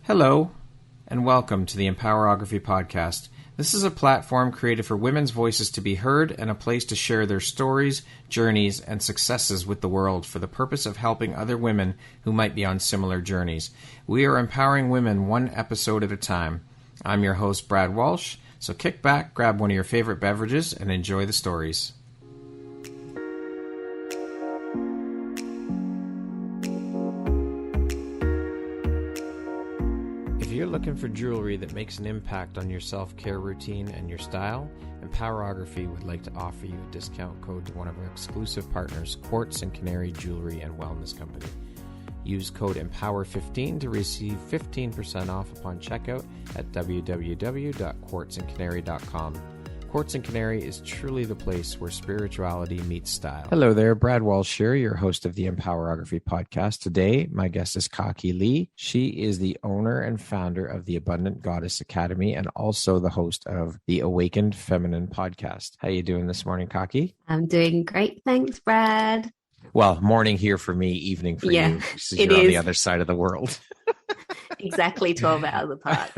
Hello, and welcome to the Empowerography Podcast. This is a platform created for women's voices to be heard and a place to share their stories, journeys, and successes with the world for the purpose of helping other women who might be on similar journeys. We are empowering women one episode at a time. I'm your host, Brad Walsh, so kick back, grab one of your favorite beverages, and enjoy the stories. If you're looking for jewelry that makes an impact on your self-care routine and your style, Empowerography would like to offer you a discount code to one of our exclusive partners, Quartz and Canary Jewelry and Wellness Company. Use code EMPOWER15 to receive 15% off upon checkout at www.quartzandcanary.com. Quartz and Canary is truly the place where spirituality meets style. Hello there, Brad Walsh here, your host of the Empowerography Podcast. Today, my guest is KaKi Lee. She is the owner and founder of the Abundant Goddess Academy and also the host of the Awakened Feminine Podcast. How are you doing this morning, KaKi? I'm doing great. Thanks, Brad. Well, morning here for me, evening for you. You're on the other side of the world. Exactly 12 hours apart.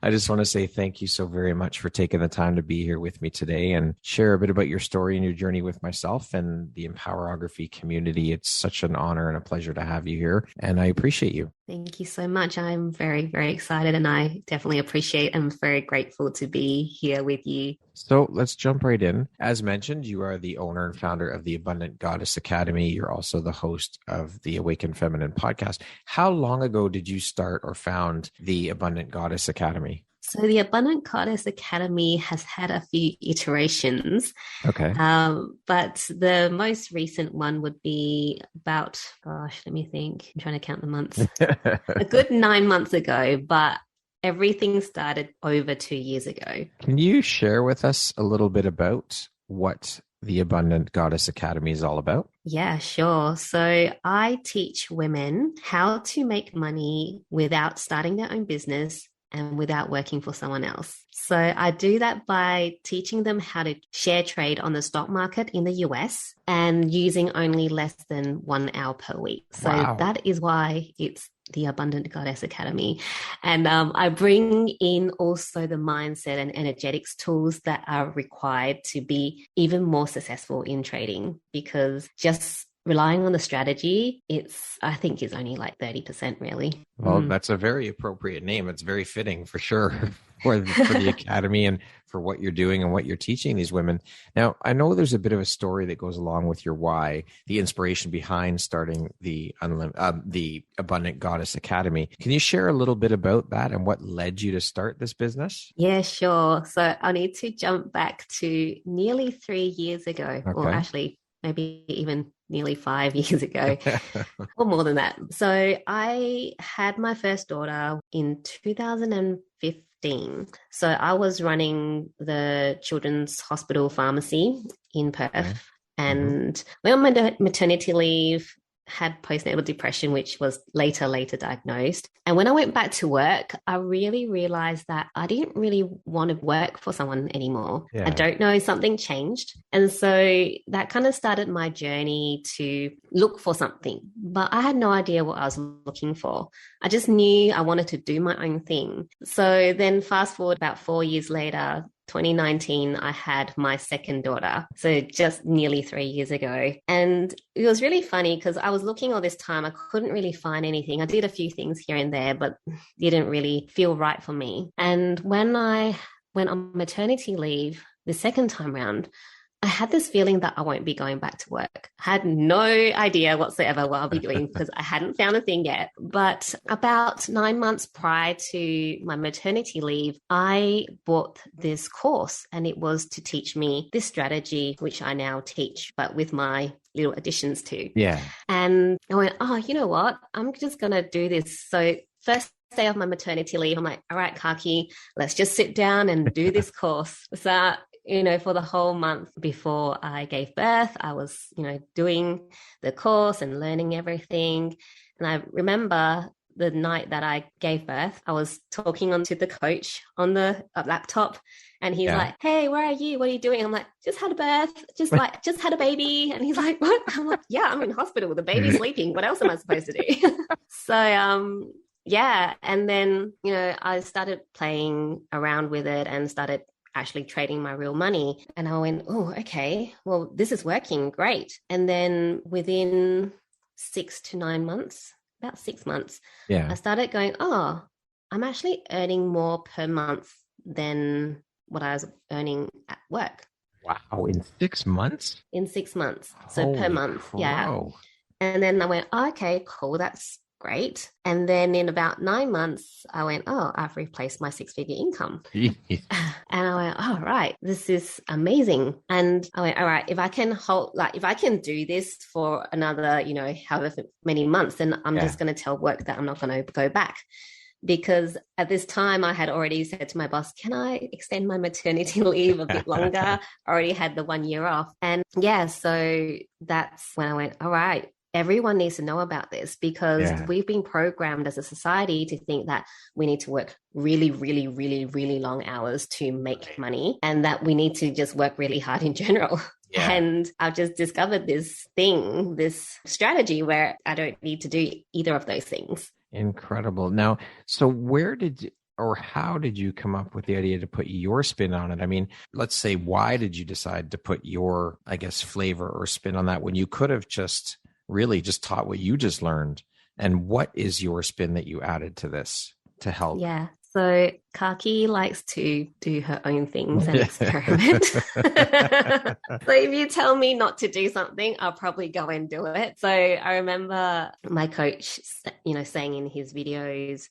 I just want to say thank you so very much for taking the time to be here with me today and share a bit about your story and your journey with myself and the Empowerography community. It's such an honor and a pleasure to have you here, and I appreciate you. Thank you so much. I'm very, very excited, and I definitely appreciate and I'm very grateful to be here with you. So let's jump right in. As mentioned, you are the owner and founder of the Abundant Goddess Academy. You're also the host of the Awakened Feminine Podcast. How long ago did you start or found the Abundant Goddess Academy? So the Abundant Goddess Academy has had a few iterations. Okay. But the most recent one would be about, let me think. I'm trying to count the months. A good 9 months ago, but everything started over 2 years ago. Can you share with us a little bit about what the Abundant Goddess Academy is all about? Yeah, sure. So I teach women how to make money without starting their own business and without working for someone else. So I do that by teaching them how to share trade on the stock market in the US and using only less than 1 hour per week. So That is why it's the Abundant Goddess Academy. And I bring in also the mindset and energetics tools that are required to be even more successful in trading, because just relying on the strategy, I think is only like 30% really. Well, that's a very appropriate name. It's very fitting for sure for the Academy and for what you're doing and what you're teaching these women. Now, I know there's a bit of a story that goes along with your why, the inspiration behind starting the Abundant Goddess Academy. Can you share a little bit about that and what led you to start this business? Yeah, sure. So I need to jump back to nearly 3 years ago, or actually maybe even nearly 5 years ago, or more than that. So I had my first daughter in 2015. So I was running the Children's Hospital Pharmacy in Perth, and went on my maternity leave, had postnatal depression, which was later diagnosed. And when I went back to work, I really realized that I didn't really want to work for someone anymore. Yeah. I don't know, something changed. And so that kind of started my journey to look for something, but I had no idea what I was looking for. I just knew I wanted to do my own thing. So then fast forward about 4 years later, 2019, I had my second daughter. So just nearly 3 years ago. And it was really funny because I was looking all this time. I couldn't really find anything. I did a few things here and there, but didn't really feel right for me. And when I went on maternity leave the second time round, I had this feeling that I won't be going back to work. I had no idea whatsoever what I'll be doing because I hadn't found a thing yet. But about 9 months prior to my maternity leave, I bought this course, and it was to teach me this strategy, which I now teach, but with my little additions to. Yeah. And I went, you know what? I'm just going to do this. So first day of my maternity leave, I'm like, all right, KaKi, let's just sit down and do this course. So for the whole month before I gave birth, I was, doing the course and learning everything. And I remember the night that I gave birth, I was talking onto the coach on the laptop, and he's like, "Hey, where are you? What are you doing?" I'm like, "Just had a birth, just had a baby." And he's like, "What?" I'm like, "Yeah, I'm in hospital. The baby's sleeping. What else am I supposed to do?" So yeah. And then, I started playing around with it and started actually trading my real money. And I went, oh, okay, well, this is working great. And then within 6 to 9 months, about 6 months, I started going, oh, I'm actually earning more per month than what I was earning at work. Wow, in 6 months? In 6 months. So per month. Crow. Yeah. And then I went, oh, okay, cool. That's great. And then in about 9 months, I went, oh, I've replaced my 6-figure income. And I went, oh, right, this is amazing. And I went, all right, if I can do this for another, however many months, then I'm just going to tell work that I'm not going to go back. Because at this time I had already said to my boss, can I extend my maternity leave a bit longer? I already had the 1 year off. And so that's when I went, all right, everyone needs to know about this, because we've been programmed as a society to think that we need to work really, really, really, really long hours to make money, and that we need to just work really hard in general. Yeah. And I've just discovered this strategy where I don't need to do either of those things. Incredible. Now, so how did you come up with the idea to put your spin on it? I mean, let's say, why did you decide to put your, I guess, flavor or spin on that when you could have just really just taught what you just learned? And what is your spin that you added to this to help? Yeah. So KaKi likes to do her own things and experiment. So if you tell me not to do something, I'll probably go and do it. So I remember my coach, saying in his videos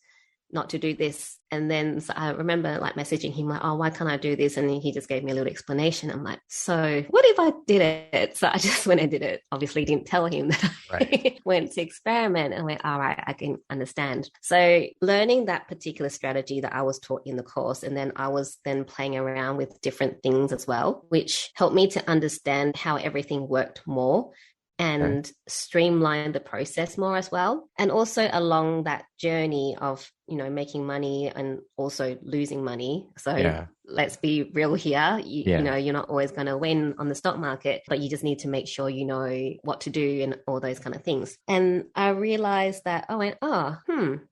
not to do this. And then I remember messaging him oh, why can't I do this? And he just gave me a little explanation. I'm like, so what if I did it? So I just went and did it. Obviously didn't tell him that I went to experiment, and went, all right, I can understand. So learning that particular strategy that I was taught in the course, and then I was then playing around with different things as well, which helped me to understand how everything worked more and streamline the process more as well. And also along that journey of, making money and also losing money. So let's be real here. You know, you're not always going to win on the stock market, but you just need to make sure you know what to do and all those kind of things. And I realized that I went,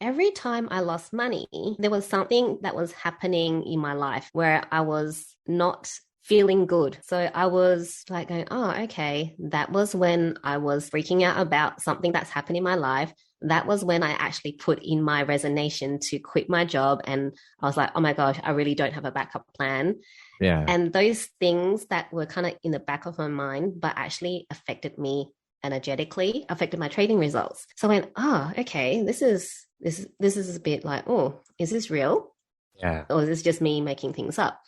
every time I lost money, there was something that was happening in my life where I was not feeling good. So I was like going, oh, okay, that was when I was freaking out about something that's happened in my life. That was when I actually put in my resignation to quit my job. And I was like, oh my gosh, I really don't have a backup plan. Yeah. And those things that were kind of in the back of my mind, but actually affected me energetically, affected my trading results. So I went, oh, okay, this is a bit like, oh, is this real? Yeah. Or is this just me making things up?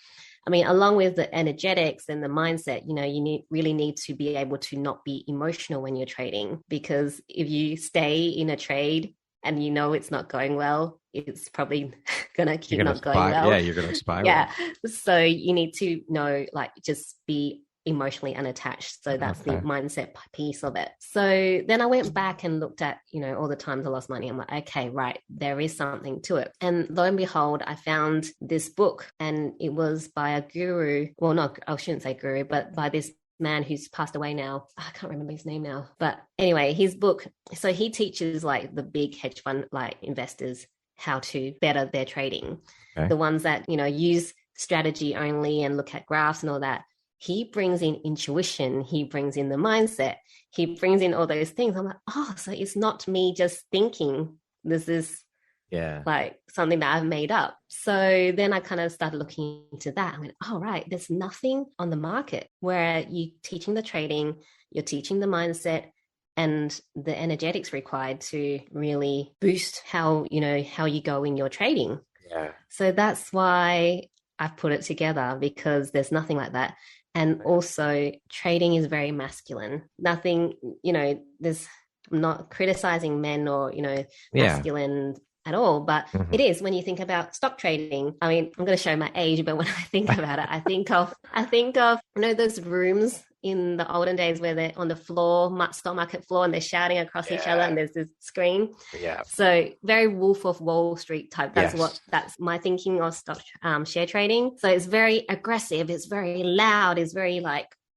I mean, along with the energetics and the mindset, you really need to be able to not be emotional when you're trading, because if you stay in a trade and it's not going well, it's probably going to keep not going well. Yeah, you're going to spiral. Yeah. So you need to know, just be emotionally unattached. So that's the mindset piece of it. So then I went back and looked at, all the times I lost money. I'm like, okay, right, there is something to it. And lo and behold, I found this book, and it was by a guru. Well, not, I shouldn't say guru, but by this man who's passed away now. I can't remember his name now. But anyway, his book. So he teaches the big hedge fund investors how to better their trading. Okay. The ones that, use strategy only and look at graphs and all that. He brings in intuition. He brings in the mindset. He brings in all those things. I'm like, oh, so it's not me just thinking this is something that I've made up. So then I kind of started looking into that. I went, oh, right, there's nothing on the market where you're teaching the trading, you're teaching the mindset and the energetics required to really boost how you go in your trading. Yeah. So that's why I've put it together, because there's nothing like that. And also trading is very masculine. Nothing, I'm not criticizing men or, masculine at all, but it is when you think about stock trading. I mean, I'm going to show my age, but when I think about it, I think of, those rooms in the olden days where they're on the floor, stock market floor, and they're shouting across each other, and there's this screen. Yeah. So very Wolf of Wall Street type. That's my thinking of stock share trading. So it's very aggressive. It's very loud. It's very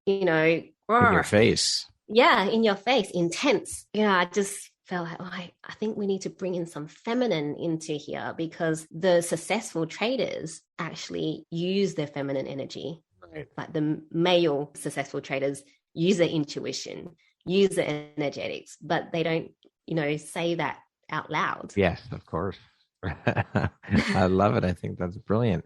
in your face. Yeah, in your face, intense. I just felt like, I think we need to bring in some feminine into here, because the successful traders actually use their feminine energy. Right. Like the male successful traders use their intuition, use their energetics, but they don't, say that out loud. Yes, of course. I love it. I think that's brilliant.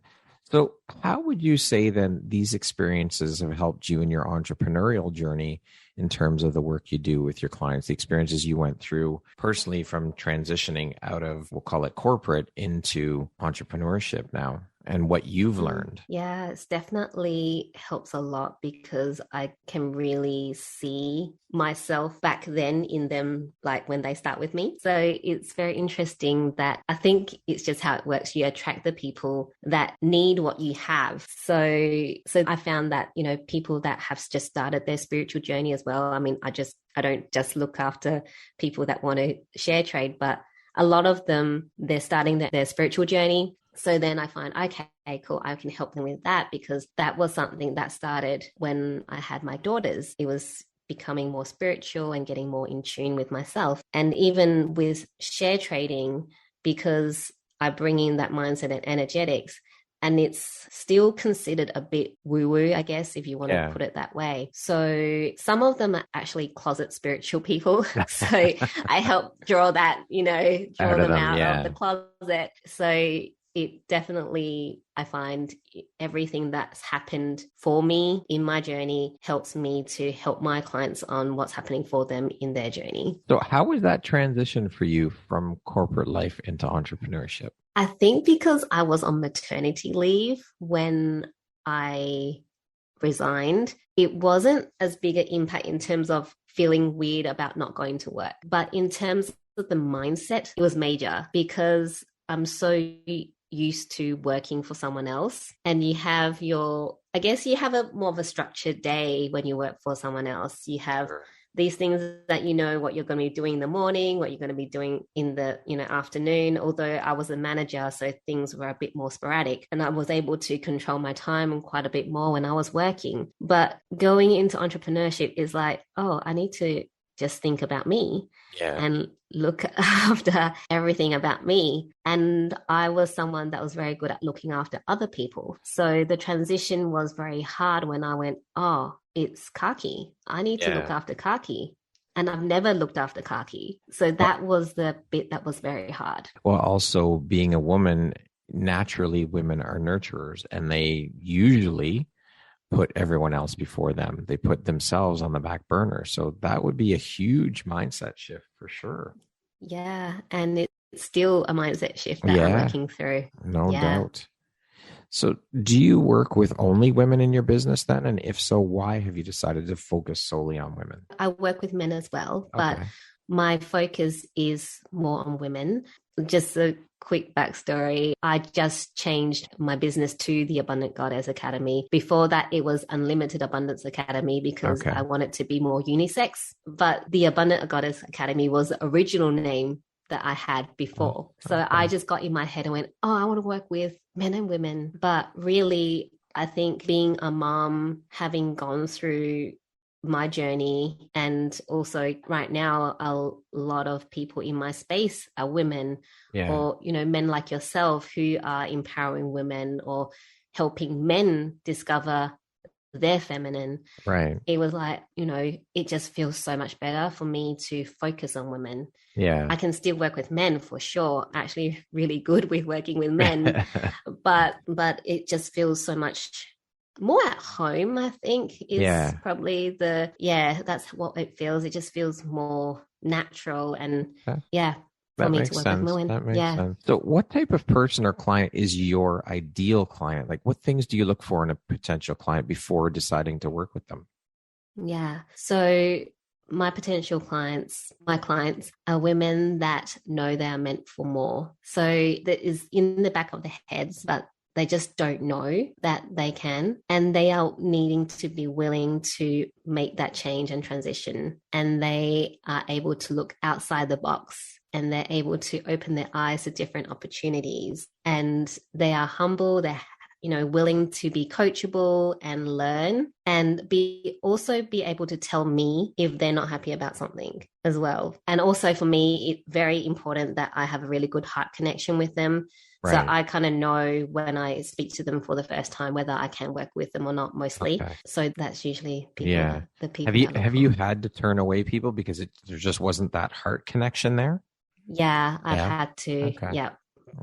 So how would you say then these experiences have helped you in your entrepreneurial journey in terms of the work you do with your clients, the experiences you went through personally from transitioning out of, we'll call it corporate, into entrepreneurship now, and what you've learned? Yeah, it's definitely helps a lot, because I can really see myself back then in them, like when they start with me. So it's very interesting that I think it's just how it works. You attract the people that need what you have. So I found that, people that have just started their spiritual journey as well. I mean, I don't just look after people that want to share trade, but a lot of them, they're starting their spiritual journey. So then I find, okay, cool, I can help them with that, because that was something that started when I had my daughters. It was becoming more spiritual and getting more in tune with myself. And even with share trading, because I bring in that mindset and energetics, and it's still considered a bit woo-woo, I guess, if you want to put it that way. So some of them are actually closet spiritual people. So I help draw that, draw them out of the closet. So it definitely, I find everything that's happened for me in my journey helps me to help my clients on what's happening for them in their journey. So how was that transition for you from corporate life into entrepreneurship? I think because I was on maternity leave when I resigned, it wasn't as big an impact in terms of feeling weird about not going to work. But in terms of the mindset, it was major, because I'm so used to working for someone else, and you have a more of a structured day when you work for someone else. You have these things that what you're going to be doing in the morning, what you're going to be doing in the afternoon. Although I was a manager, so things were a bit more sporadic, and I was able to control my time quite a bit more when I was working. But going into entrepreneurship is like, I need to just think about me and look after everything about me. And I was someone that was very good at looking after other people. So the transition was very hard when I went, it's KaKi. I need to look after KaKi. And I've never looked after KaKi. So that was the bit that was very hard. Well, also being a woman, naturally women are nurturers, and they usually put everyone else before them. They put themselves on the back burner. So that would be a huge mindset shift for sure. Yeah. And it's still a mindset shift that I'm working through. No doubt. So do you work with only women in your business then? And if so, why have you decided to focus solely on women? I work with men as well, but my focus is more on women. Just a quick backstory. I just changed my business to the Abundant Goddess Academy. Before that, it was Unlimited Abundance Academy, because I wanted to be more unisex. But the Abundant Goddess Academy was the original name that I had before. So I just got in my head and went, I want to work with men and women. But really, I think being a mom, having gone through my journey, and also right now a lot of people in my space are women, or men like yourself who are empowering women or helping men discover their feminine. Right. It was like, it just feels so much better for me to focus on women. I can still work with men for sure. Actually really good with working with men, but it just feels so much more at home, I think, is probably that's what it feels. It just feels more natural, and that makes sense. That makes sense. So what type of person or client is your ideal client? Like, what things do you look for in a potential client before deciding to work with them? So my potential clients, my clients are women that know they are meant for more. So that is in the back of their heads, but they just don't know that they can, and they are needing to be willing to make that change and transition. And they are able to look outside the box, and they're able to open their eyes to different opportunities. And they are humble, they're willing to be coachable and learn, and also be able to tell me if they're not happy about something as well. And also for me, it's very important that I have a really good heart connection with them. Right. So I kind of know when I speak to them for the first time whether I can work with them or not, mostly. Okay. So that's usually the people. Have you had to turn away people because there just wasn't that heart connection there? Yeah, I've had to. Okay. Yeah.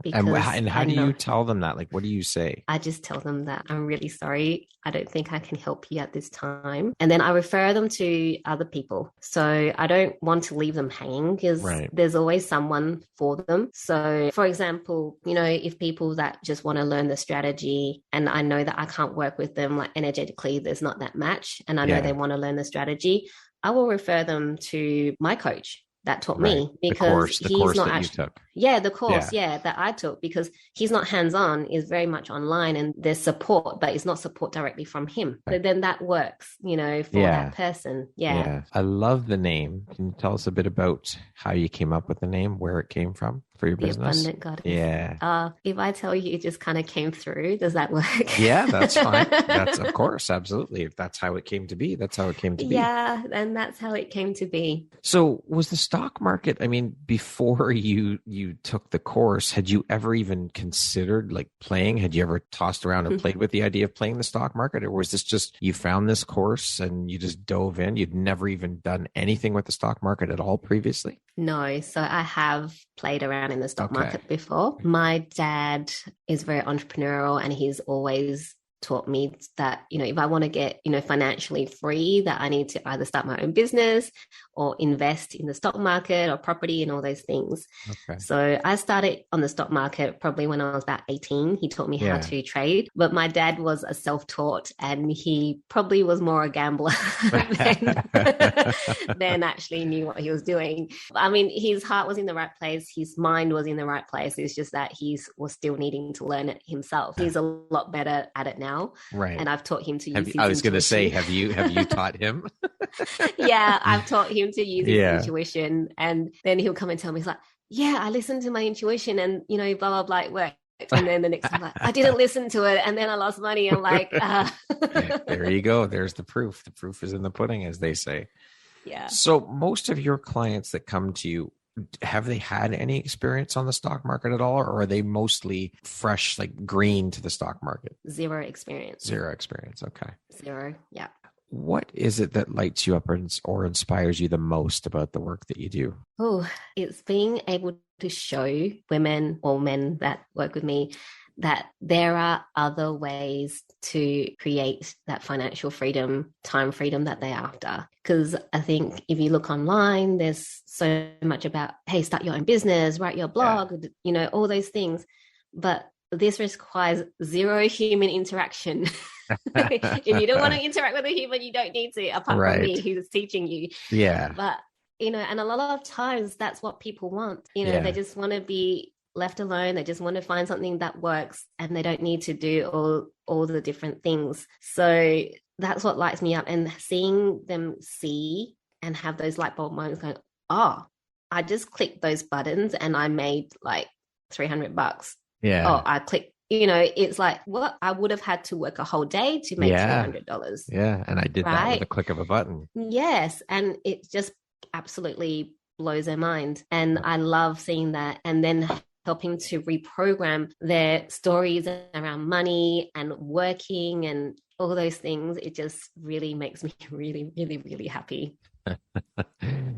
And how do you tell them that? Like, what do you say? I just tell them that I'm really sorry. I don't think I can help you at this time. And then I refer them to other people. So I don't want to leave them hanging because there's always someone for them. So for example, if people that just want to learn the strategy and I know that I can't work with them, like energetically, there's not that match. And I know they want to learn the strategy, I will refer them to my coach that taught me, because the course that you took. Yeah, the course, that I took, because he's not hands-on, is very much online, and there's support, but it's not support directly from him. Right. So then that works, for that person. Yeah. I love the name. Can you tell us a bit about how you came up with the name, where it came from for your business? The Abundant Goddess. Yeah. If I tell you it just kind of came through, does that work? Yeah, that's fine. That's, of course, absolutely. If that's how it came to be, that's how it came to be. Yeah, and that's how it came to be. So was the stock market, before you took the course, had you ever even considered playing? Had you ever tossed around and played with the idea of playing the stock market? Or was this just, you found this course and you just dove in? You'd never even done anything with the stock market at all previously? No. So I have played around in the stock market before. My dad is very entrepreneurial, and he's always taught me that, if I want to get, financially free, that I need to either start my own business or invest in the stock market or property and all those things. Okay. So I started on the stock market probably when I was about 18. He taught me how to trade, but my dad was a self-taught, and he probably was more a gambler than actually knew what he was doing. His heart was in the right place. His mind was in the right place. It's just that he was still needing to learn it himself. He's a lot better at it now. Right. And I've taught him to use his I was going to say, have you taught him? Yeah, I've taught him to use his intuition. And then he'll come and tell me, he's like, I listened to my intuition and, blah, blah, blah, it worked. And then the next time, I didn't listen to it. And then I lost money. I'm like, There you go. There's the proof. The proof is in the pudding, as they say. Yeah. So most of your clients that come to you, have they had any experience on the stock market at all, or are they mostly fresh, green to the stock market? Zero experience. Okay. Zero. Yeah. What is it that lights you up or inspires you the most about the work that you do? Oh, it's being able to show women or men that work with me that there are other ways to create that financial freedom, time freedom that they're after. Because I think if you look online, there's so much about, hey, start your own business, write your blog, all those things. But this requires zero human interaction. If you don't want to interact with a human, you don't need to, apart from me who's teaching you. Yeah. But, and a lot of times that's what people want. They just want to be left alone. They just want to find something that works, and they don't need to do all the different things. So that's what lights me up, and seeing them see and have those light bulb moments going, I just clicked those buttons and I made $300. Yeah. I clicked, it's like, what? I would have had to work a whole day to make $300. Yeah. And I did that with a click of a button. Yes. And it just absolutely blows their mind. And I love seeing that. And then helping to reprogram their stories around money and working and all those things. It just really makes me really, really, really happy.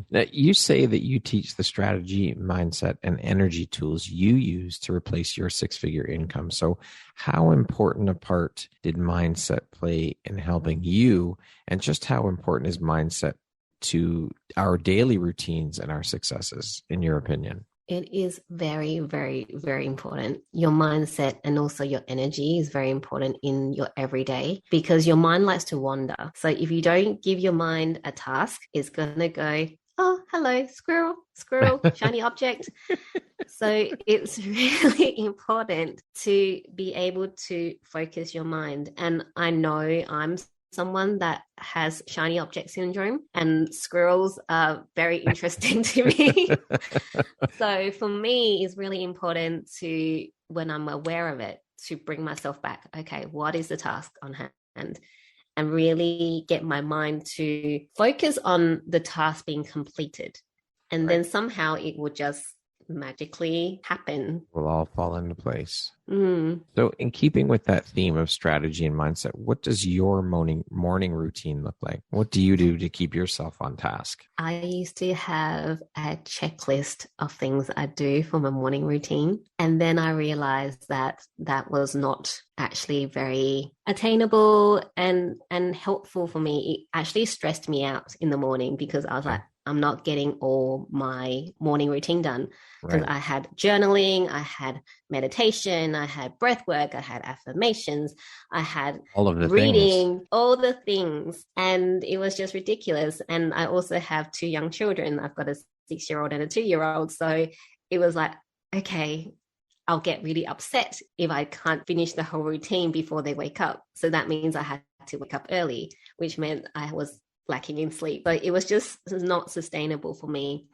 Now, you say that you teach the strategy, mindset, and energy tools you use to replace your six-figure income. So how important a part did mindset play in helping you? And just how important is mindset to our daily routines and our successes, in your opinion? It is very, very, very important. Your mindset and also your energy is very important in your everyday, because your mind likes to wander. So if you don't give your mind a task, it's going to go, oh, hello, squirrel, shiny object. So it's really important to be able to focus your mind. And I know I'm someone that has shiny object syndrome, and squirrels are very interesting to me. So for me, it's really important to, when I'm aware of it, to bring myself back. Okay, what is the task on hand? And really get my mind to focus on the task being completed. And then somehow it will just magically happen. Will all fall into place. Mm. So in keeping with that theme of strategy and mindset, what does your morning routine look like? What do you do to keep yourself on task? I used to have a checklist of things I do for my morning routine. And then I realized that that was not actually very attainable and helpful for me. It actually stressed me out in the morning because I was like, I'm not getting all my morning routine done because I had journaling, I had meditation, I had breath work, I had affirmations, I had all of the reading, things. all the things. And it was just ridiculous. And I also have 2 young children. I've got a 6-year-old and a 2-year-old. So it was like, okay, I'll get really upset if I can't finish the whole routine before they wake up. So that means I had to wake up early, which meant I was lacking in sleep. But it was just not sustainable for me.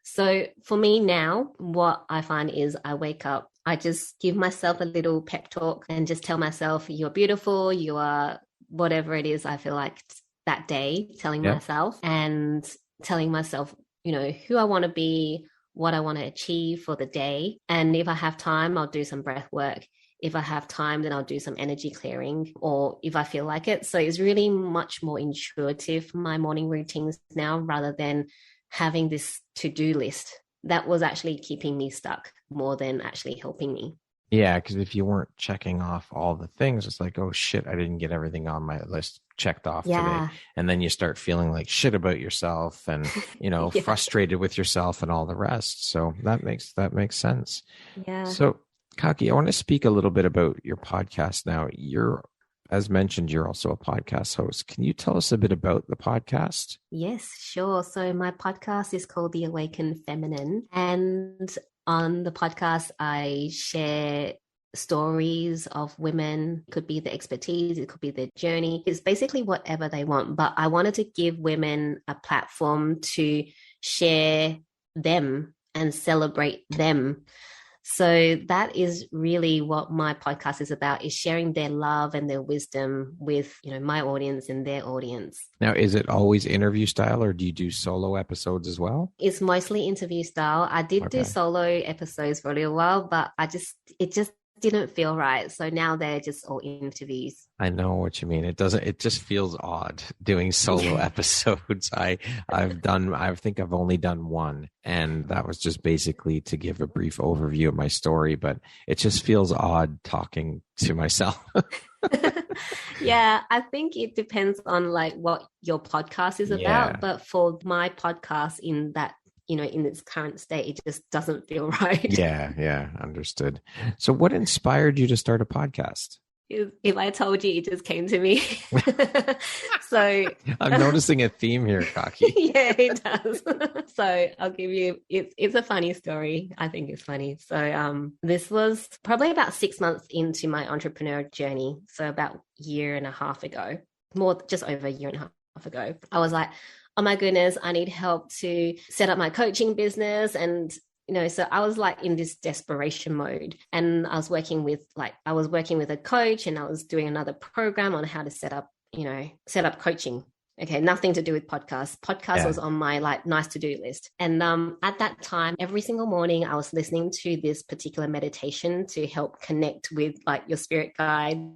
So for me now, what I find is I wake up, I just give myself a little pep talk and just tell myself, you're beautiful, you are whatever it is I feel like that day, telling myself and telling myself, you know, who I want to be, what I want to achieve for the day. And if I have time, I'll do some breath work. If I have time, then I'll do some energy clearing, or if I feel like it. So it's really much more intuitive, my morning routines now, rather than having this to-do list that was actually keeping me stuck more than actually helping me. Yeah, because if you weren't checking off all the things, it's like, oh shit, I didn't get everything on my list checked off today. And then you start feeling like shit about yourself and, you know, frustrated with yourself and all the rest. So that makes sense. Yeah. So KaKi, I want to speak a little bit about your podcast now. As mentioned, you're also a podcast host. Can you tell us a bit about the podcast? Yes, sure. So my podcast is called The Awakened Feminine. And on the podcast, I share stories of women. It could be the expertise, it could be their journey. It's basically whatever they want. But I wanted to give women a platform to share them and celebrate them. So that is really what my podcast is about, is sharing their love and their wisdom with, you know, my audience and their audience. Now, is it always interview style or do you do solo episodes as well? It's mostly interview style. I did do solo episodes for a little while, but it just didn't feel right. So now they're just all interviews. I know what you mean. It just feels odd doing solo episodes. I think I've only done one, and that was just basically to give a brief overview of my story, but it just feels odd talking to myself. Yeah, I think it depends on like what your podcast is about. But for my podcast, in that, you know, in its current state, it just doesn't feel right. Yeah, understood. So what inspired you to start a podcast? If I told you, it just came to me. So I'm noticing a theme here, KaKi. Yeah, it does. So I'll give you, it's a funny story. I think it's funny. So this was probably about 6 months into my entrepreneur journey. So about a year and a half ago, just over a year and a half ago, I was like, oh my goodness, I need help to set up my coaching business. And, you know, so I was like in this desperation mode, and I was working with a coach, and I was doing another program on how to set up coaching. Okay. Nothing to do with podcasts. Podcast was on my like nice to do list. And at that time, every single morning I was listening to this particular meditation to help connect with like your spirit guides.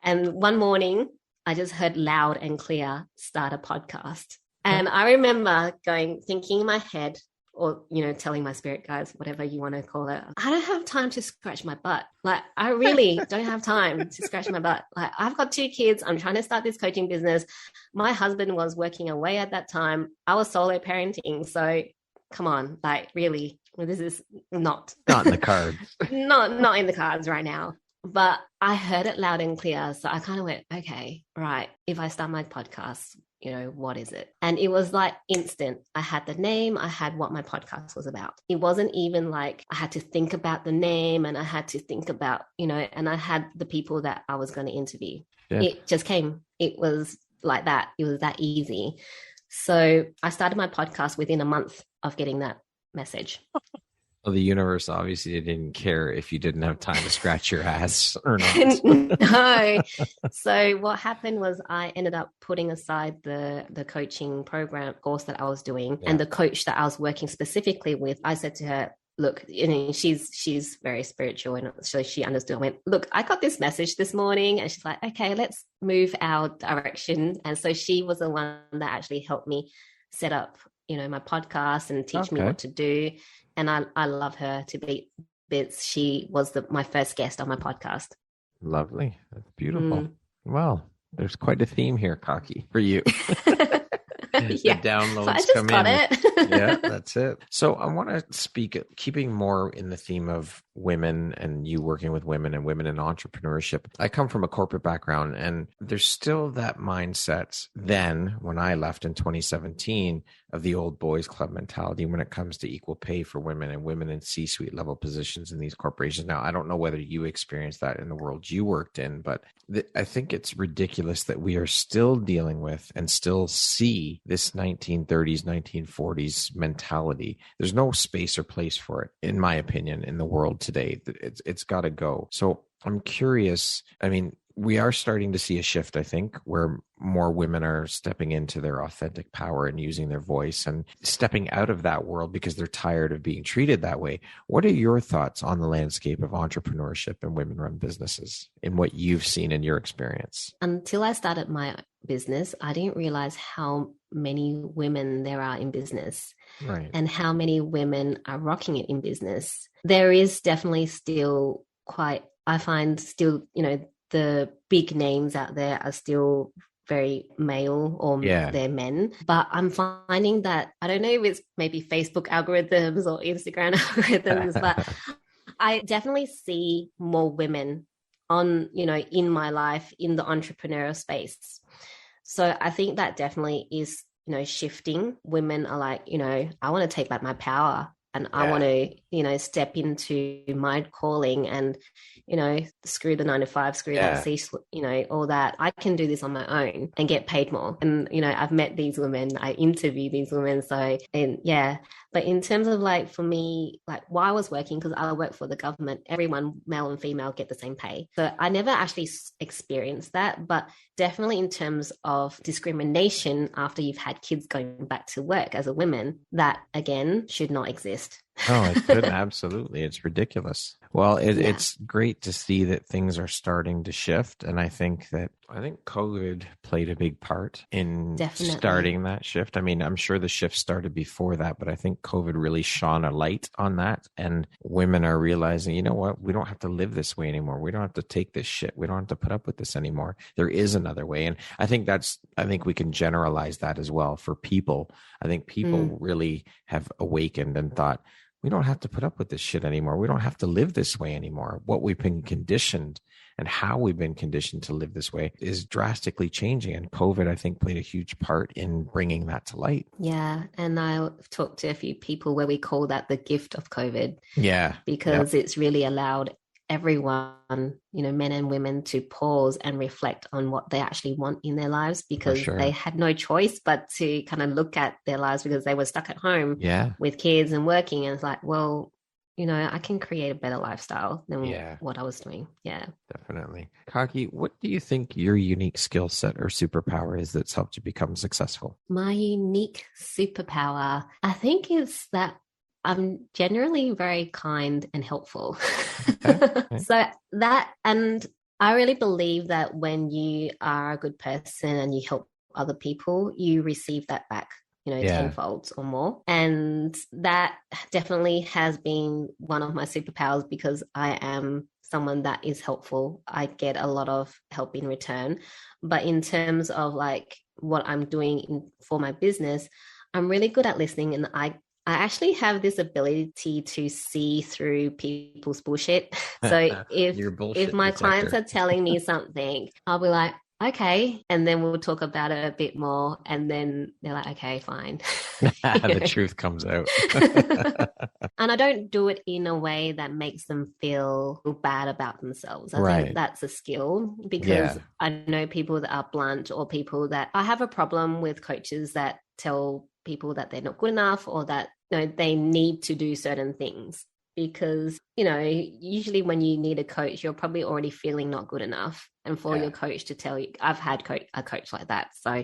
And one morning I just heard loud and clear, start a podcast. And I remember thinking in my head, or, you know, telling my spirit guides, whatever you want to call it, I don't have time to scratch my butt. Like, I really don't have time to scratch my butt. Like, I've got 2 kids. I'm trying to start this coaching business. My husband was working away at that time. I was solo parenting. So come on, like, really, this is not in the cards. not in the cards right now. But I heard it loud and clear. So I kind of went, okay, right. If I start my podcast, you know, what is it? And it was like instant. I had the name, I had what my podcast was about. It wasn't even like I had to think about the name, and I had to think about, you know, and I had the people that I was going to interview. Yeah. It just came. It was like that. It was that easy. So I started my podcast within a month of getting that message. Well, the universe obviously didn't care if you didn't have time to scratch your ass or not. No. So what happened was I ended up putting aside the coaching program course that I was doing, and the coach that I was working specifically with. I said to her, look, she's very spiritual, and so she understood. I went, look, I got this message this morning, and she's like, okay, let's move our direction. And so she was the one that actually helped me set up, my podcast and teach me what to do. And I love her to bits. She was my first guest on my podcast. Lovely. That's beautiful. Well, there's quite a theme here, KaKi, for you. The downloads come in. Yeah, that's it. So I want to speak, keeping more in the theme of women and you working with women and women in entrepreneurship. I come from a corporate background, and there's still that mindset then when I left in 2017 of the old boys club mentality when it comes to equal pay for women and women in C-suite level positions in these corporations. Now, I don't know whether you experienced that in the world you worked in, but I think it's ridiculous that we are still dealing with and still see this 1930s, 1940s mentality. There's no space or place for it, in my opinion, in the world today. It's got to go. So I'm curious. I mean, we are starting to see a shift, I think, where more women are stepping into their authentic power and using their voice and stepping out of that world because they're tired of being treated that way. What are your thoughts on the landscape of entrepreneurship and women-run businesses in what you've seen in your experience? Until I started my business, I didn't realize how many women there are in business, right, and how many women are rocking it in business. There is definitely still I find still, the big names out there are still very male or they're men. But I'm finding that, I don't know if it's maybe Facebook algorithms or Instagram algorithms, but I definitely see more women on, in my life, in the entrepreneurial space. So I think that definitely is, shifting. Women are like, I want to take back my power. And I want to, step into my calling and, screw the 9 to 5, screw that C, all that. I can do this on my own and get paid more. And, I've met these women, I interview these women. So, but in terms of for me, while I was working, because I work for the government, everyone, male and female, get the same pay. So I never actually experienced that, but definitely in terms of discrimination after you've had kids going back to work as a woman, that again should not exist. Oh, it could. Absolutely. It's ridiculous. Well, it's great to see that things are starting to shift. And I think COVID played a big part in starting that shift. I mean, I'm sure the shift started before that, but I think COVID really shone a light on that. And women are realizing, you know what, we don't have to live this way anymore. We don't have to take this shit. We don't have to put up with this anymore. There is another way. And I think we can generalize that as well for people. I think people really have awakened and thought, we don't have to put up with this shit anymore. We don't have to live this way anymore. What we've been conditioned and how we've been conditioned to live this way is drastically changing. And COVID, I think, played a huge part in bringing that to light. Yeah. And I've talked to a few people where we call that the gift of COVID. Yeah. Because it's really allowed everyone, men and women, to pause and reflect on what they actually want in their lives, because they had no choice but to kind of look at their lives because they were stuck at home with kids and working. And it's like, well, I can create a better lifestyle than what I was doing. Yeah, definitely. KaKi, what do you think your unique skill set or superpower is that's helped you become successful? My unique superpower, I think, is that I'm generally very kind and helpful. Okay. So that, and I really believe that when you are a good person and you help other people, you receive that back, tenfold or more. And that definitely has been one of my superpowers, because I am someone that is helpful. I get a lot of help in return. But in terms of what I'm doing for my business, I'm really good at listening, and I actually have this ability to see through people's bullshit. So if my clients are telling me something, I'll be like, okay. And then we'll talk about it a bit more. And then they're like, okay, fine. The truth comes out. And I don't do it in a way that makes them feel bad about themselves. I think that's a skill, because I know people that are blunt, or people that, I have a problem with coaches that tell people that they're not good enough, or that they need to do certain things. because, you know, usually when you need a coach, you're probably already feeling not good enough. And for your coach to tell you, I've had a coach like that. So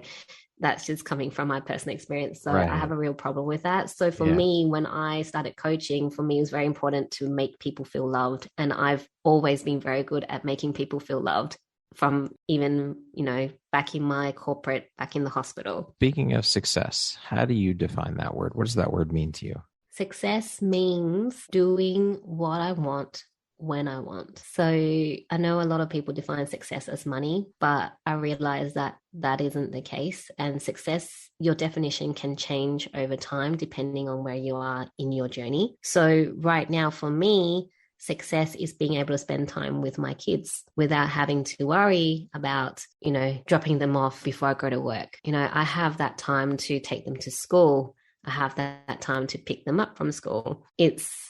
that's just coming from my personal experience. So I have a real problem with that. So for me, when I started coaching, for me, it was very important to make people feel loved. And I've always been very good at making people feel loved, from even, you know, back in my corporate, back in the hospital. Speaking of success, how do you define that word? What does that word mean to you? Success means doing what I want when I want. So I know a lot of people define success as money, but I realize that that isn't the case. And success, your definition can change over time depending on where you are in your journey. So right now for me, success is being able to spend time with my kids without having to worry about, you know, dropping them off before I go to work. You know, I have that time to take them to school. I have that time to pick them up from school.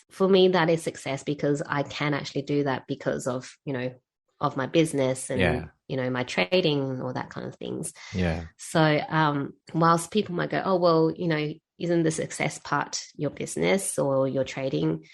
For me, that is success, because I can actually do that because of, you know, of my business and, you know, my trading, all that kind of things. Yeah. So whilst people might go, oh, well, you know, isn't the success part your business or your trading?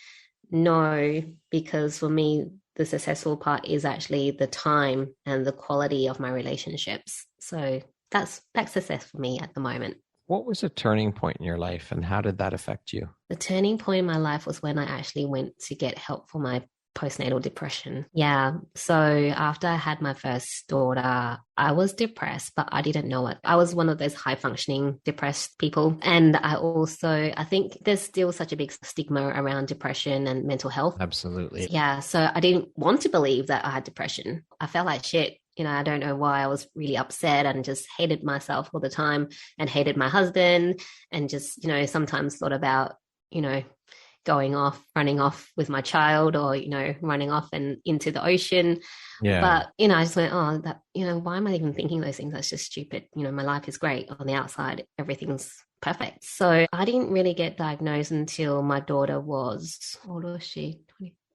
No, because for me, the successful part is actually the time and the quality of my relationships. So that's success for me at the moment. What was a turning point in your life and how did that affect you? The turning point in my life was when I actually went to get help for my postnatal depression. Yeah. So after I had my first daughter, I was depressed, but I didn't know it. I was one of those high functioning depressed people. And I think there's still such a big stigma around depression and mental health. Absolutely. Yeah. So I didn't want to believe that I had depression. I felt like shit. You know, I don't know why. I was really upset and just hated myself all the time and hated my husband, and just, you know, sometimes thought about, you know, running off with my child, or, you know, running off and into the ocean. Yeah. But, you know, I just went, oh, that, you know, why am I even thinking those things? That's just stupid. You know, my life is great. On the outside, everything's perfect. So I didn't really get diagnosed until my daughter was, how old was she?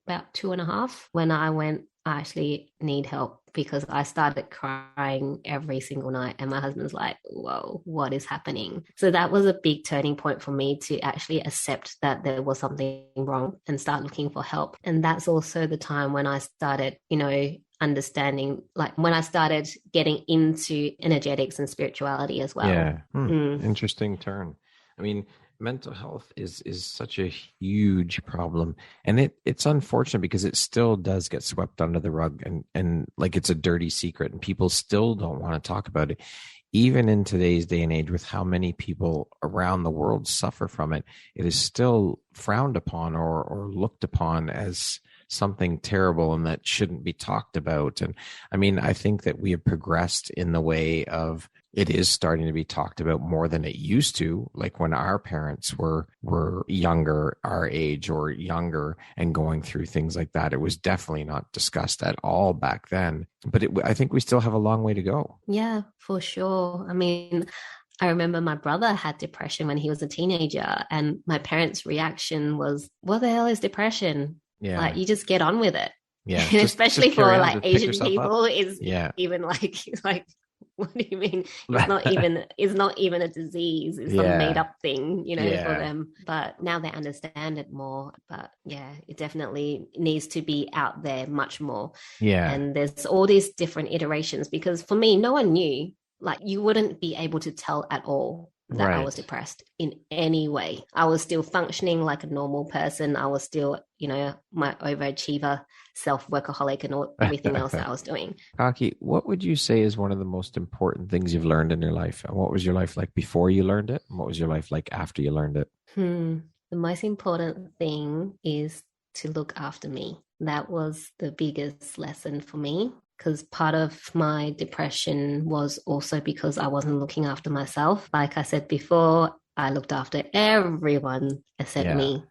About 2.5, when I went, I actually need help, because I started crying every single night and my husband's like, whoa, what is happening? So that was a big turning point for me to actually accept that there was something wrong and start looking for help. And that's also the time when I started, you know, understanding, like when I started getting into energetics and spirituality as well. Yeah. Interesting turn. I mean, mental health is such a huge problem, and it's unfortunate because it still does get swept under the rug, and like it's a dirty secret, and people still don't want to talk about it. Even in today's day and age, with how many people around the world suffer from it, it is still frowned upon or looked upon as something terrible and that shouldn't be talked about. And I mean, I think that we have progressed in the way of it is starting to be talked about more than it used to. Like when our parents were younger, our age or younger, and going through things like that, it was definitely not discussed at all back then. But I think we still have a long way to go. Yeah, for sure. I mean, I remember my brother had depression when he was a teenager, and my parents' reaction was, what the hell is depression? Yeah. Like, you just get on with it. Yeah. And especially for like Asian people, is even like what do you mean? It's not even a disease. It's some made up thing, you know, for them. But now they understand it more. But yeah, it definitely needs to be out there much more. Yeah. And there's all these different iterations, because for me, no one knew. Like, you wouldn't be able to tell at all that I was depressed in any way. I was still functioning like a normal person. I was still, you know, my overachiever, self-workaholic, and everything else that I was doing. KaKi, what would you say is one of the most important things you've learned in your life? And what was your life like before you learned it? And what was your life like after you learned it? The most important thing is to look after me. That was the biggest lesson for me, because part of my depression was also because I wasn't looking after myself. Like I said before, I looked after everyone except me.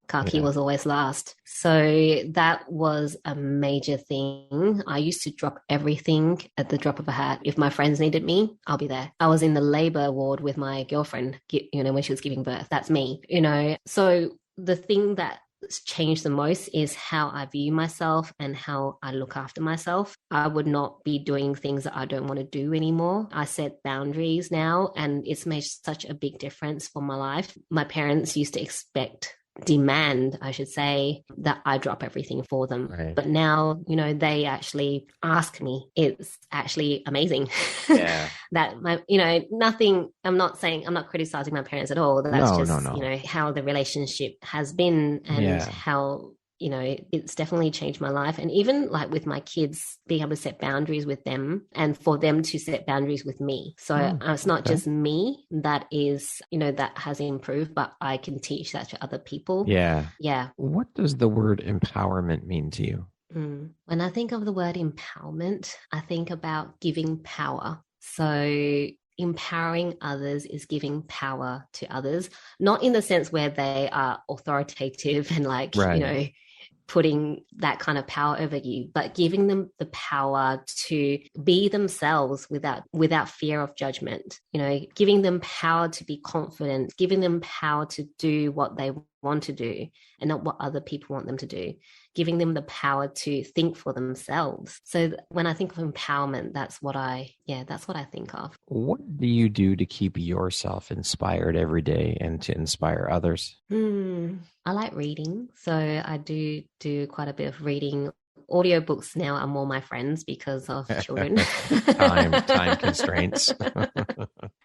KaKi was always last. So that was a major thing. I used to drop everything at the drop of a hat. If my friends needed me, I'll be there. I was in the labor ward with my girlfriend, you know, when she was giving birth. That's me, you know. So the thing that changed the most is how I view myself and how I look after myself. I would not be doing things that I don't want to do anymore. I set boundaries now, and it's made such a big difference for my life. My parents used to expect demand, I should say, that I drop everything for them. Right. But now, they actually ask me. It's actually amazing. Yeah. That nothing, I'm not criticizing my parents at all. That's No. How the relationship has been, and Yeah. how it's definitely changed my life. And even like with my kids, being able to set boundaries with them and for them to set boundaries with me. So it's not just me that is, that has improved, but I can teach that to other people. Yeah. Yeah. What does the word empowerment mean to you? When I think of the word empowerment, I think about giving power. So empowering others is giving power to others, not in the sense where they are authoritative and like, right. Putting that kind of power over you, but giving them the power to be themselves without fear of judgment, giving them power to be confident, giving them power to do what they want to do and not what other people want them to do, giving them the power to think for themselves. So when I think of empowerment, that's what I think of. What do you do to keep yourself inspired every day and to inspire others? I like reading. So I do quite a bit of reading. Audiobooks now are more my friends because of children. time constraints.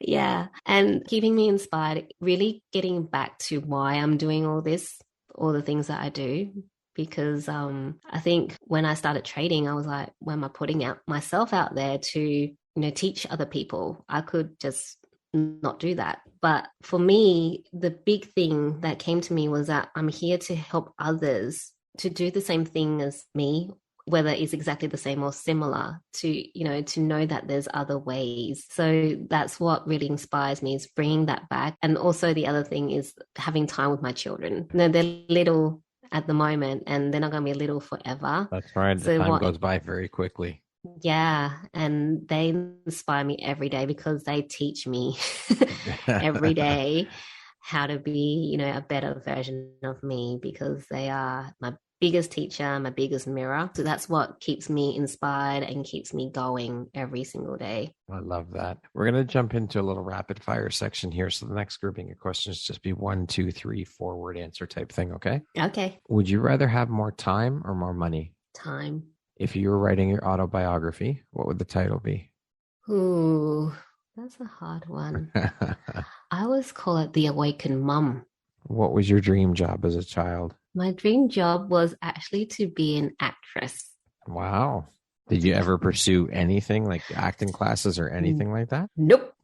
Yeah. And keeping me inspired, really getting back to why I'm doing all the things that I do. Because I think when I started trading, I was like, when am I putting myself out there to, teach other people? I could just not do that. But for me, the big thing that came to me was that I'm here to help others to do the same thing as me, whether it's exactly the same or similar, to know that there's other ways. So that's what really inspires me, is bringing that back. And also the other thing is having time with my children. They're little at the moment and they're not going to be little forever. That's right. The time goes by very quickly. Yeah. And they inspire me every day because they teach me every day how to be, a better version of me, because they are my biggest teacher, my biggest mirror. So that's what keeps me inspired and keeps me going every single day. I love that. We're going to jump into a little rapid fire section here. So the next grouping of questions just be 1, 2, 3, 4-word answer type thing. Okay. Okay. Would you rather have more time or more money? Time. If you were writing your autobiography, what would the title be? Ooh, that's a hard one. I always call it The Awakened Mum. What was your dream job as a child? My dream job was actually to be an actress. Wow. Did you ever pursue anything like acting classes or anything like that? Nope.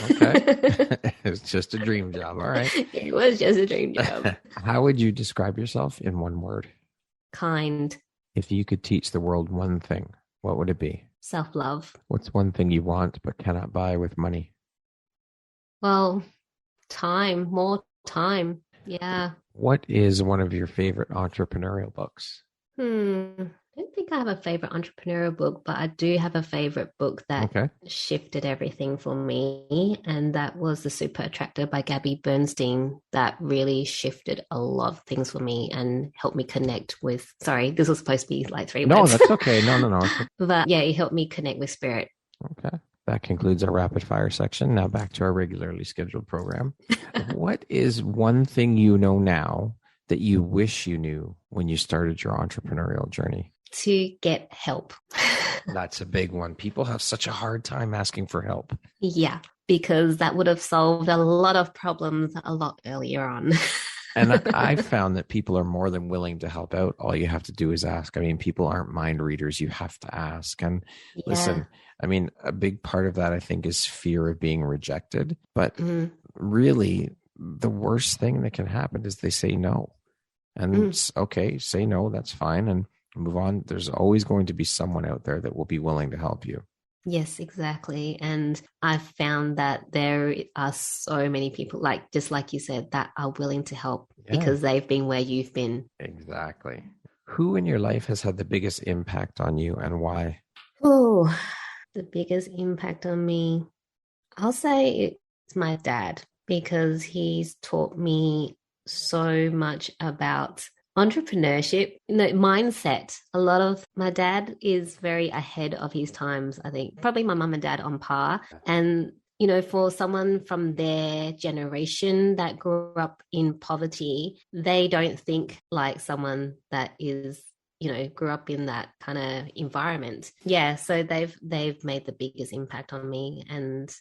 Okay. It was just a dream job. All right. It was just a dream job. How would you describe yourself in one word? Kind. If you could teach the world one thing, what would it be? Self-love. What's one thing you want but cannot buy with money? Well, time. More time. Yeah. What is one of your favorite entrepreneurial books? I don't think I have a favorite entrepreneurial book, but I do have a favorite book that shifted everything for me. And that was The Super Attractor by Gabby Bernstein. That really shifted a lot of things for me and helped me connect with, sorry, this was supposed to be like 3 words. No, that's okay. No. But yeah, it helped me connect with spirit. Okay. That concludes our rapid fire section. Now back to our regularly scheduled program. What is one thing you know now that you wish you knew when you started your entrepreneurial journey? To get help. That's a big one. People have such a hard time asking for help. Yeah, because that would have solved a lot of problems a lot earlier on. And I found that people are more than willing to help out. All you have to do is ask. I mean, people aren't mind readers. You have to ask. And listen, I mean, a big part of that, I think, is fear of being rejected. But really, the worst thing that can happen is they say no. And it's okay, say no, that's fine. And move on. There's always going to be someone out there that will be willing to help you. Yes, exactly. And I've found that there are so many people, just like you said, that are willing to help because they've been where you've been. Exactly. Who in your life has had the biggest impact on you and why? Oh, the biggest impact on me, I'll say it's my dad, because he's taught me so much about entrepreneurship, mindset. My dad is very ahead of his times, I think. Probably my mum and dad on par. And for someone from their generation that grew up in poverty, they don't think like someone that is, grew up in that kind of environment. Yeah, so they've made the biggest impact on me, and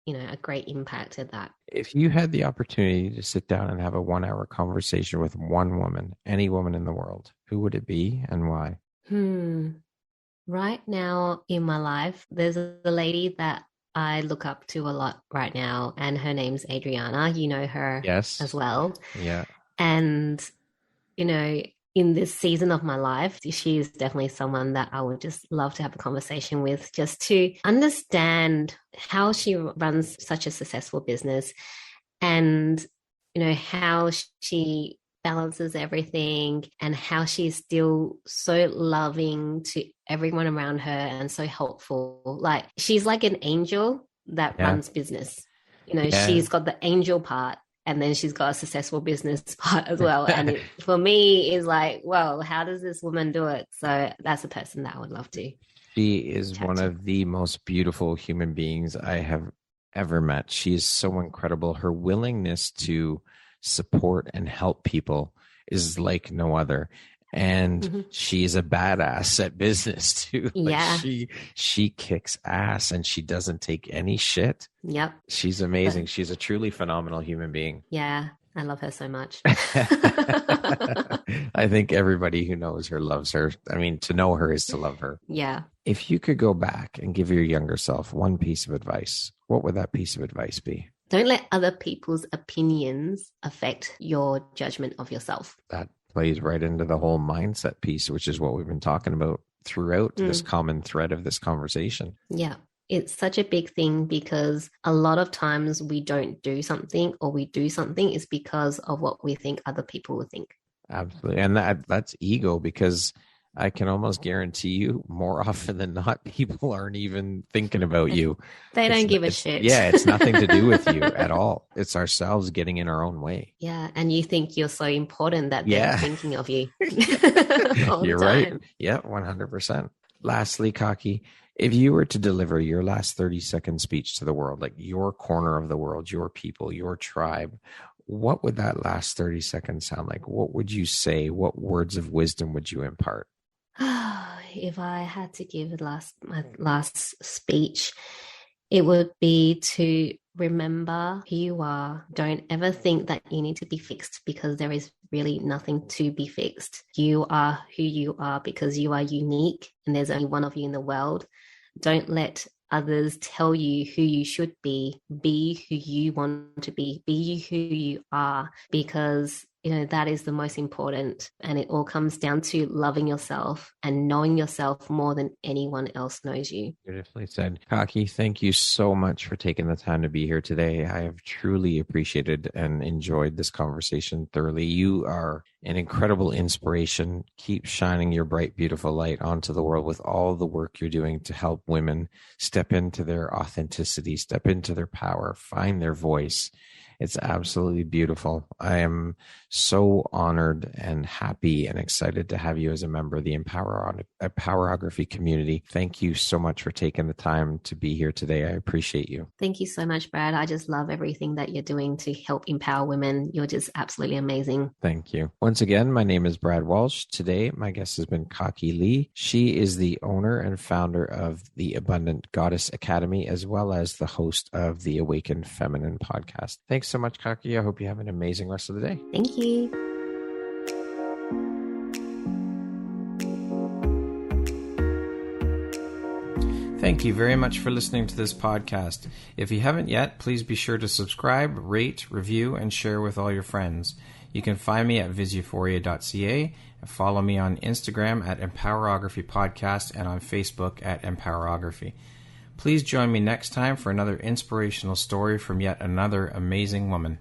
a great impact at that. If you had the opportunity to sit down and have a 1-hour conversation with one woman, any woman in the world, who would it be and why? Right now in my life, there's a lady that I look up to a lot right now, and her name's Adriana. You know her as well. Yeah. And, in this season of my life, she is definitely someone that I would just love to have a conversation with, just to understand how she runs such a successful business, and, how she balances everything, and how she's still so loving to everyone around her and so helpful. Like, she's like an angel that runs business. She's got the angel part, and then she's got a successful business part as well. And it, for me, is like, well, how does this woman do it? So that's a person that I would love to. She is one of the most beautiful human beings I have ever met. She is so incredible. Her willingness to support and help people is like no other. And she's a badass at business too. She kicks ass, and she doesn't take any shit. Yep. She's amazing. She's a truly phenomenal human being. Yeah. I love her so much. I think everybody who knows her loves her. I mean, to know her is to love her. Yeah. If you could go back and give your younger self one piece of advice, what would that piece of advice be? Don't let other people's opinions affect your judgment of yourself. That plays right into the whole mindset piece, which is what we've been talking about throughout this common thread of this conversation. Yeah. It's such a big thing, because a lot of times we don't do something, or we do something is because of what we think other people will think. Absolutely. And that's ego, because I can almost guarantee you more often than not, people aren't even thinking about you. They don't give a shit. Yeah, it's nothing to do with you at all. It's ourselves getting in our own way. Yeah, and you think you're so important that they're thinking of you. You're right. Yeah, 100%. Lastly, KaKi, if you were to deliver your last 30-second speech to the world, like your corner of the world, your people, your tribe, what would that last 30 seconds sound like? What would you say? What words of wisdom would you impart? If I had to give my last speech, it would be to remember who you are. Don't ever think that you need to be fixed, because there is really nothing to be fixed. You are who you are because you are unique, and there's only one of you in the world. Don't let others tell you who you should be. Be who you want to be who you are, because that is the most important. And it all comes down to loving yourself and knowing yourself more than anyone else knows you. Beautifully said. KaKi, thank you so much for taking the time to be here today. I have truly appreciated and enjoyed this conversation thoroughly. You are an incredible inspiration. Keep shining your bright, beautiful light onto the world with all the work you're doing to help women step into their authenticity, step into their power, find their voice. It's absolutely beautiful. I am so honored and happy and excited to have you as a member of the Empowerography community. Thank you so much for taking the time to be here today. I appreciate you. Thank you so much, Brad. I just love everything that you're doing to help empower women. You're just absolutely amazing. Thank you. Once again, my name is Brad Walsh. Today, my guest has been KaKi Lee. She is the owner and founder of the Abundant Goddess Academy, as well as the host of the Awakened Feminine podcast. Thanks so much, KaKi. I hope you have an amazing rest of the day. Thank you. Thank you very much for listening to this podcast. If you haven't yet, please be sure to subscribe, rate, review, and share with all your friends. You can find me at viseuphoria.ca and follow me on Instagram at Empowerography Podcast and on Facebook at Empowerography. Please join me next time for another inspirational story from yet another amazing woman.